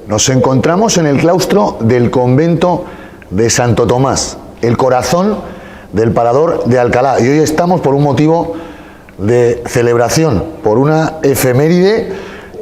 Nos encontramos en el claustro del convento de Santo Tomás, el corazón del Parador de Alcalá. Y hoy estamos por un motivo de celebración, por una efeméride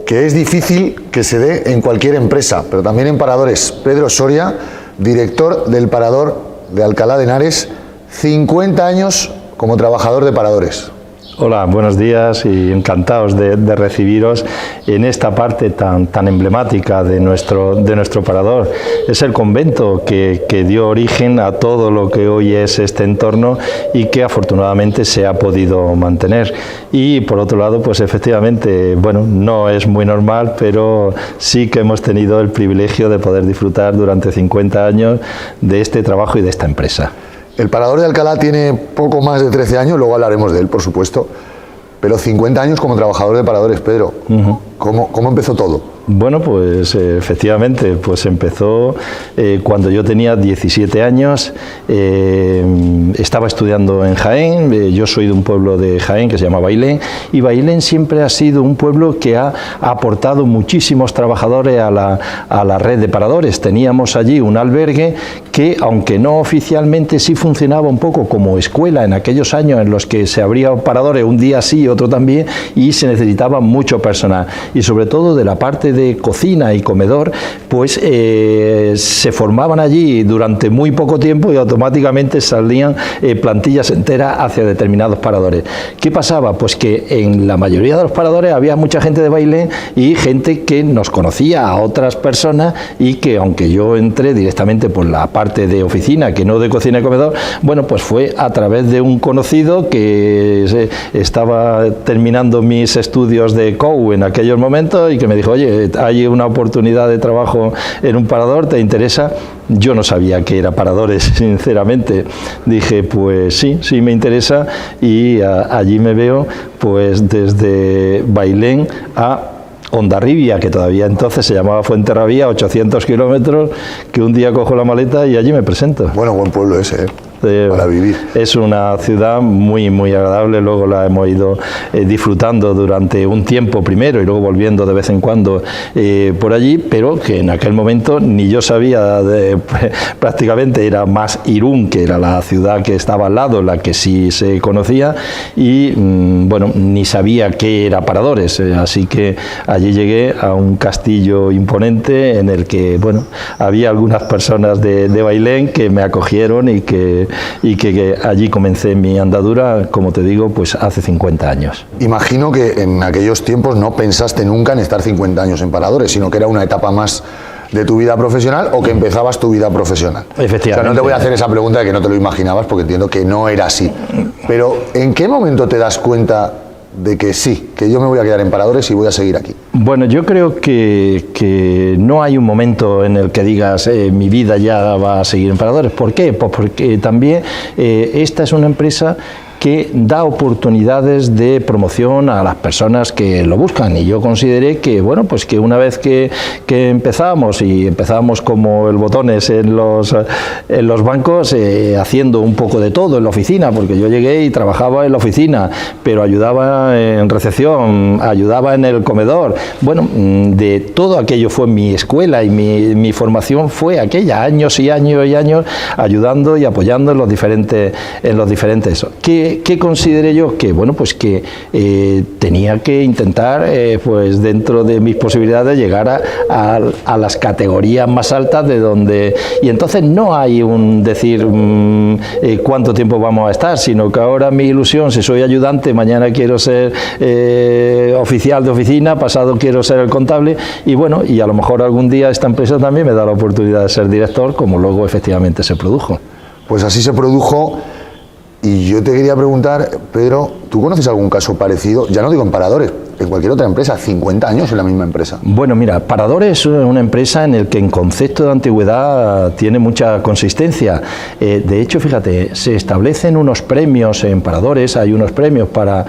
que es difícil que se dé en cualquier empresa, pero también en paradores. Pedro Soria, director del Parador de Alcalá de Henares, 50 años como trabajador de paradores. Hola, buenos días y encantados de recibiros en esta parte tan emblemática de nuestro parador. Es el convento que dio origen a todo lo que hoy es este entorno y que afortunadamente se ha podido mantener. Y por otro lado, pues efectivamente, bueno, no es muy normal, pero sí que hemos tenido el privilegio de poder disfrutar durante 50 años de este trabajo y de esta empresa. El Parador de Alcalá tiene poco más de 13 años, luego hablaremos de él, por supuesto, pero 50 años como trabajador de paradores, Pedro. ¿Cómo empezó todo? Bueno, pues efectivamente, pues empezó cuando yo tenía 17 años, estaba estudiando en Jaén, yo soy de un pueblo de Jaén que se llama Bailén, y Bailén siempre ha sido un pueblo que ha aportado muchísimos trabajadores a la red de paradores. Teníamos allí un albergue que, aunque no oficialmente, sí funcionaba un poco como escuela en aquellos años en los que se abría paradores un día sí, otro también, y se necesitaba mucho personal, y sobre todo de la parte de cocina y comedor, pues se formaban allí durante muy poco tiempo y automáticamente salían plantillas enteras hacia determinados paradores. ¿Qué pasaba? Pues que en la mayoría de los paradores había mucha gente de Bailén y gente que nos conocía a otras personas, y que aunque yo entré directamente por la parte de oficina, que no de cocina y comedor, bueno, pues fue a través de un conocido que estaba terminando mis estudios de COU en aquellos momentos y que me dijo: oye, hay una oportunidad de trabajo en un parador, ¿te interesa? Yo no sabía que era paradores, sinceramente. Dije, pues sí me interesa, y allí me veo pues desde Bailén a Hondarribia, que todavía entonces se llamaba Fuenterrabía, 800 kilómetros, que un día cojo la maleta y allí me presento. Bueno, buen pueblo ese, para vivir. Es una ciudad muy agradable, luego la hemos ido disfrutando durante un tiempo primero y luego volviendo de vez en cuando por allí, pero que en aquel momento ni yo sabía, prácticamente era más Irún, que era la ciudad que estaba al lado, la que sí se conocía, y bueno, ni sabía qué era paradores, así que allí llegué a un castillo imponente en el que, bueno, había algunas personas de Bailén que me acogieron y que allí comencé mi andadura, como te digo, pues hace 50 años. Imagino que en aquellos tiempos no pensaste nunca en estar 50 años en paradores, sino que era una etapa más de tu vida profesional, o que empezabas tu vida profesional. Efectivamente. O sea, no te voy a hacer esa pregunta de que no te lo imaginabas, porque entiendo que no era así. Pero ¿en qué momento te das cuenta de que sí, que yo me voy a quedar en paradores y voy a seguir aquí? Bueno, yo creo que no hay un momento en el que digas mi vida ya va a seguir en paradores. ¿Por qué? Pues porque también esta es una empresa que da oportunidades de promoción a las personas que lo buscan, y yo consideré que, bueno, pues que una vez que empezamos como el botones en los bancos, haciendo un poco de todo en la oficina, porque yo llegué y trabajaba en la oficina, pero ayudaba en recepción, ayudaba en el comedor, bueno, de todo aquello fue mi escuela, y mi formación fue aquella, años y años y años ayudando y apoyando en los diferentes ¿Qué consideré yo? Que, bueno, pues que tenía que intentar, pues dentro de mis posibilidades, llegar a las categorías más altas de donde... Y entonces no hay un decir cuánto tiempo vamos a estar, sino que ahora mi ilusión, si soy ayudante, mañana quiero ser oficial de oficina, pasado quiero ser el contable, y bueno, y a lo mejor algún día esta empresa también me da la oportunidad de ser director, como luego efectivamente se produjo. Pues así se produjo. Y yo te quería preguntar, Pedro, ¿tú conoces algún caso parecido? Ya no digo en paradores, en cualquier otra empresa, 50 años en la misma empresa. Bueno, mira, Paradores es una empresa en la que en concepto de antigüedad tiene mucha consistencia. De hecho, fíjate, se establecen unos premios en Paradores, hay unos premios para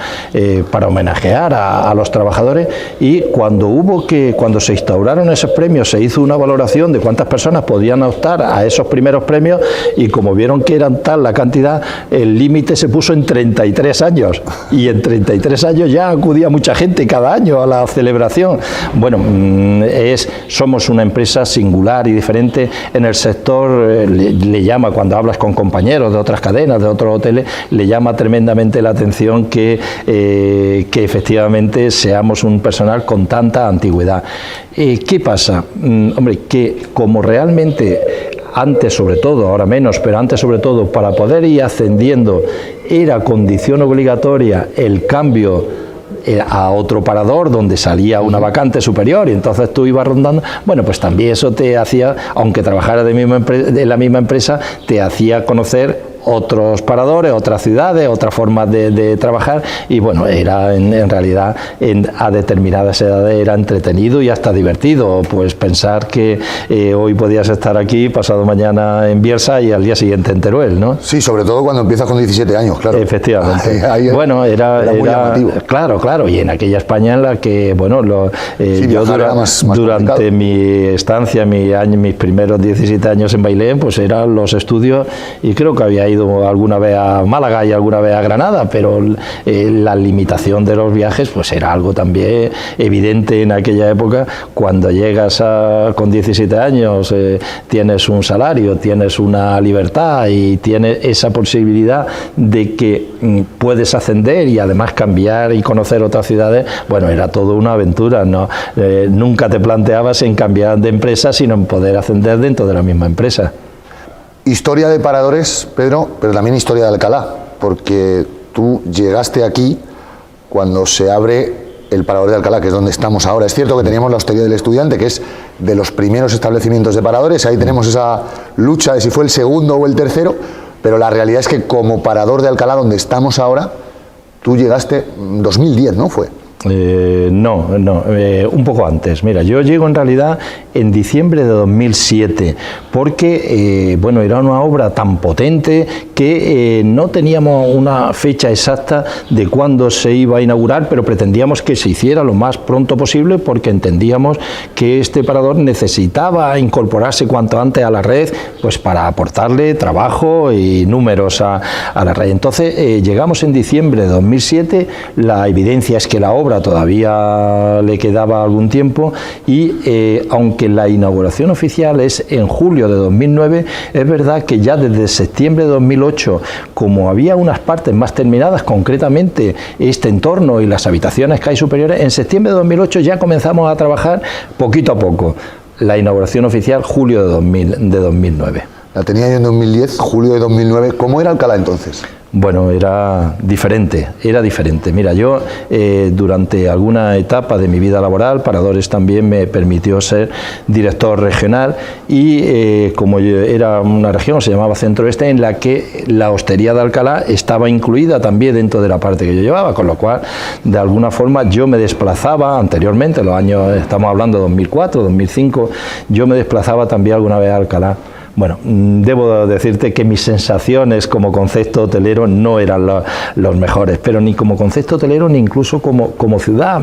homenajear a los trabajadores, y cuando se instauraron esos premios se hizo una valoración de cuántas personas podían optar a esos primeros premios, y como vieron que eran tal la cantidad, el límite se puso en 33 años, y en 33 años ya acudía mucha gente asiste cada año a la celebración. Bueno, somos una empresa singular y diferente en el sector, le llama, cuando hablas con compañeros de otras cadenas, de otros hoteles, le llama tremendamente la atención que efectivamente seamos un personal con tanta antigüedad. ¿Qué pasa? Hombre, que como realmente antes sobre todo, ahora menos, pero antes sobre todo, para poder ir ascendiendo era condición obligatoria el cambio a otro parador donde salía una vacante superior y entonces tú ibas rondando. Bueno, pues también eso te hacía, aunque trabajaras de la misma empresa, te hacía conocer otros paradores, otras ciudades, otras formas de trabajar, y bueno, era en realidad a determinadas edades era entretenido y hasta divertido, pues pensar que hoy podías estar aquí, pasado mañana en Bielsa y al día siguiente en Teruel, ¿no? Sí, sobre todo cuando empiezas con 17 años, claro. Efectivamente. Ahí bueno, era muy llamativo. Claro, y en aquella España en la que, bueno, yo durante mi estancia, mis primeros 17 años en Bailén, pues eran los estudios, y creo que había ido alguna vez a Málaga y alguna vez a Granada, pero la limitación de los viajes pues era algo también evidente en aquella época. Cuando llegas con 17 años, tienes un salario, tienes una libertad y tienes esa posibilidad de que puedes ascender y además cambiar y conocer otras ciudades. Bueno, era todo una aventura, ¿no? Nunca te planteabas en cambiar de empresa, sino en poder ascender dentro de la misma empresa. Historia de paradores, Pedro, pero también historia de Alcalá, porque tú llegaste aquí cuando se abre el parador de Alcalá, que es donde estamos ahora. Es cierto que teníamos la Hostería del Estudiante, que es de los primeros establecimientos de paradores, ahí tenemos esa lucha de si fue el segundo o el tercero, pero la realidad es que como parador de Alcalá, donde estamos ahora, tú llegaste en 2010, ¿no fue? No, un poco antes. Mira, yo llego en realidad en diciembre de 2007, porque bueno, era una obra tan potente que no teníamos una fecha exacta de cuándo se iba a inaugurar, pero pretendíamos que se hiciera lo más pronto posible, porque entendíamos que este parador necesitaba incorporarse cuanto antes a la red, pues para aportarle trabajo y números a la red. Entonces llegamos en diciembre de 2007, la evidencia es que la obra todavía le quedaba algún tiempo y aunque la inauguración oficial es en julio de 2009, es verdad que ya desde septiembre de 2008, como había unas partes más terminadas, concretamente este entorno y las habitaciones que hay superiores, en septiembre de 2008 ya comenzamos a trabajar poquito a poco. La inauguración oficial julio de 2009. La tenía yo en 2010, julio de 2009. ¿Cómo era Alcalá entonces? Bueno, era diferente. Mira, yo durante alguna etapa de mi vida laboral, Paradores también me permitió ser director regional y como era una región, se llamaba Centro-Oeste, en la que la Hostería de Alcalá estaba incluida también dentro de la parte que yo llevaba, con lo cual, de alguna forma, yo me desplazaba anteriormente, los años, estamos hablando de 2004, 2005, yo me desplazaba también alguna vez a Alcalá. Bueno, debo decirte que mis sensaciones como concepto hotelero no eran los mejores, pero ni como concepto hotelero ni incluso como ciudad.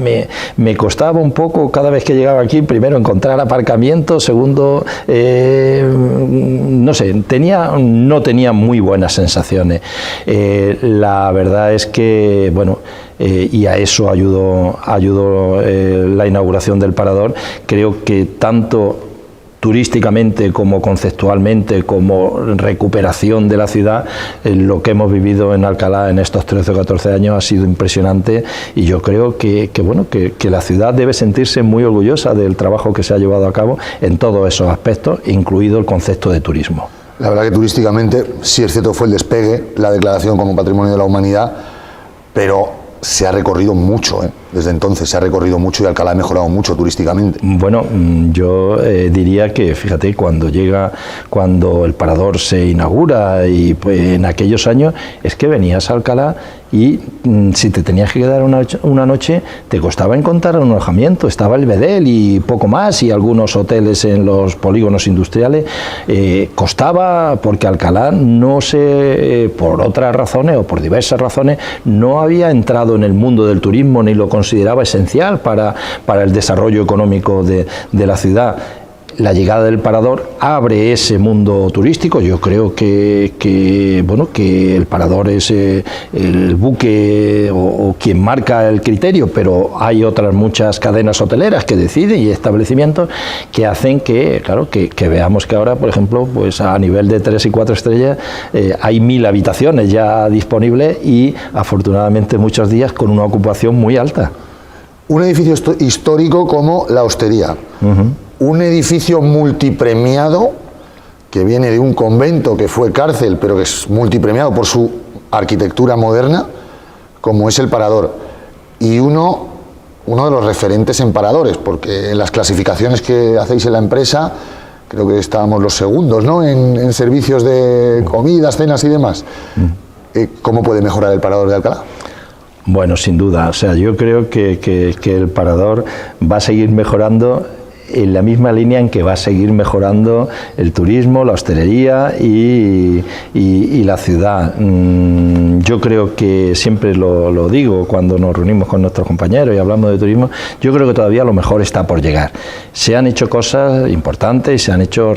Me costaba un poco cada vez que llegaba aquí, primero encontrar aparcamiento, segundo, no sé, no tenía muy buenas sensaciones. La verdad es que, bueno, y a eso ayudó la inauguración del Parador. Creo que tanto turísticamente como conceptualmente, como recuperación de la ciudad, lo que hemos vivido en Alcalá en estos 13 o 14 años ha sido impresionante y yo creo que la ciudad debe sentirse muy orgullosa del trabajo que se ha llevado a cabo en todos esos aspectos, incluido el concepto de turismo. La verdad que turísticamente, sí es cierto, fue el despegue, la declaración como Patrimonio de la Humanidad, pero se ha recorrido mucho, desde entonces se ha recorrido mucho y Alcalá ha mejorado mucho turísticamente. Bueno, yo diría que, fíjate, cuando el Parador se inaugura y pues, en aquellos años, es que venías a Alcalá y si te tenías que quedar una noche, te costaba encontrar un alojamiento. Estaba el Bedel y poco más, y algunos hoteles en los polígonos industriales. Costaba, porque Alcalá no se, por otras razones o por diversas razones, no había entrado en el mundo del turismo ni lo consideraba esencial para el desarrollo económico de la ciudad. la llegada del Parador abre ese mundo turístico. Yo creo que el Parador es el buque o quien marca el criterio, pero hay otras muchas cadenas hoteleras que deciden y establecimientos que hacen que, claro, que veamos que ahora, por ejemplo, pues a nivel de 3 y 4 estrellas hay 1000 habitaciones ya disponibles y afortunadamente muchos días con una ocupación muy alta. Un edificio histórico como la Hostería. Un edificio multipremiado que viene de un convento que fue cárcel, pero que es multipremiado por su arquitectura moderna, como es el Parador. Y uno de los referentes en paradores, porque en las clasificaciones que hacéis en la empresa, creo que estábamos los segundos, ¿no?, en servicios de comidas, cenas y demás. ¿Cómo puede mejorar el Parador de Alcalá? Bueno, sin duda. O sea, yo creo que el Parador va a seguir mejorando en la misma línea en que va a seguir mejorando el turismo, la hostelería y la ciudad. Yo creo que siempre lo digo cuando nos reunimos con nuestros compañeros y hablamos de turismo, yo creo que todavía lo mejor está por llegar. Se han hecho cosas importantes y se han hecho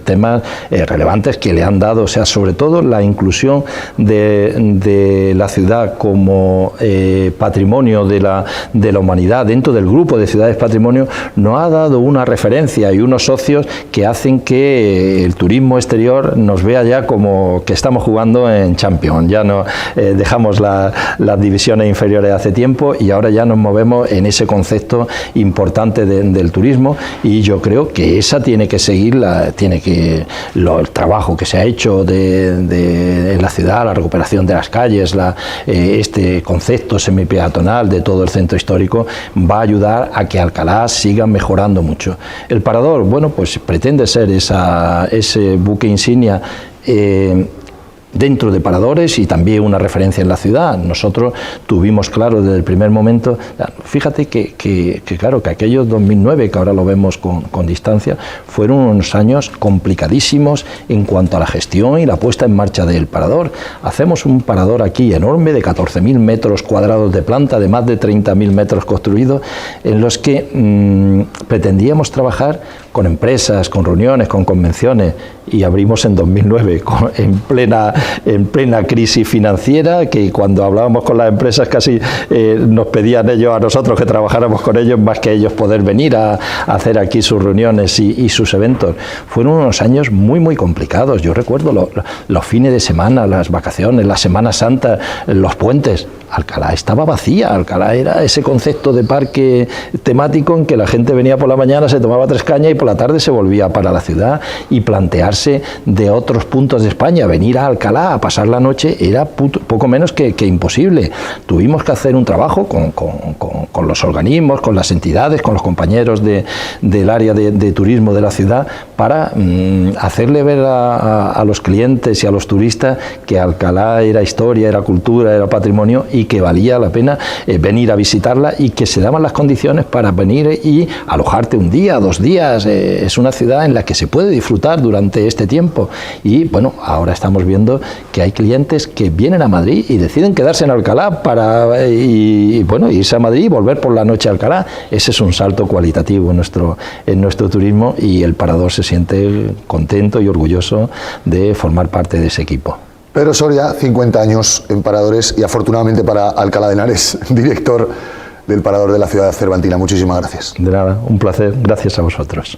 temas relevantes que le han dado, o sea, sobre todo la inclusión de la ciudad como patrimonio de la humanidad dentro del grupo de ciudades patrimonio, nos ha dado una referencia y unos socios que hacen que el turismo exterior nos vea ya como que estamos jugando en Champions. Ya no dejamos las divisiones inferiores hace tiempo y ahora ya nos movemos en ese concepto importante del turismo, y yo creo que esa tiene que seguir el trabajo que se ha hecho en la ciudad, la recuperación de las calles, este concepto semipeatonal de todo el centro histórico va a ayudar a que Alcalá siga mejorando mucho. El Parador, bueno, pues pretende ser ese buque insignia dentro de paradores y también una referencia en la ciudad. Nosotros tuvimos claro desde el primer momento, fíjate que claro, que aquellos 2009, que ahora lo vemos con distancia, fueron unos años complicadísimos en cuanto a la gestión y la puesta en marcha del Parador. Hacemos un Parador aquí enorme de 14.000 metros cuadrados de planta, de más de 30.000 metros construidos, en los que pretendíamos trabajar con empresas, con reuniones, con convenciones, y abrimos en 2009 en plena crisis financiera, que cuando hablábamos con las empresas casi nos pedían ellos a nosotros que trabajáramos con ellos más que ellos poder venir a hacer aquí sus reuniones y sus eventos. Fueron unos años muy complicados. Yo recuerdo los fines de semana, las vacaciones, la Semana Santa, los puentes. Alcalá estaba vacía. Alcalá era ese concepto de parque temático en que la gente venía por la mañana, se tomaba 3 cañas y por la tarde se volvía para la ciudad, y plantearse de otros puntos de España venir a Alcalá a pasar la noche era poco menos que imposible. Tuvimos que hacer un trabajo con los organismos, con las entidades, con los compañeros del área de turismo de la ciudad para hacerle ver a los clientes y a los turistas que Alcalá era historia, era cultura, era patrimonio, y que valía la pena venir a visitarla, y que se daban las condiciones para venir y alojarte un día, 2 días. Es una ciudad en la que se puede disfrutar durante este tiempo, y bueno, ahora estamos viendo que hay clientes que vienen a Madrid y deciden quedarse en Alcalá para irse a Madrid y volver por la noche a Alcalá. Ese es un salto cualitativo en nuestro turismo, y el Parador se siente contento y orgulloso de formar parte de ese equipo. Pedro Soria, 50 años en paradores y afortunadamente para Alcalá de Henares, director del Parador de la ciudad cervantina. Muchísimas gracias. De nada, un placer. Gracias a vosotros.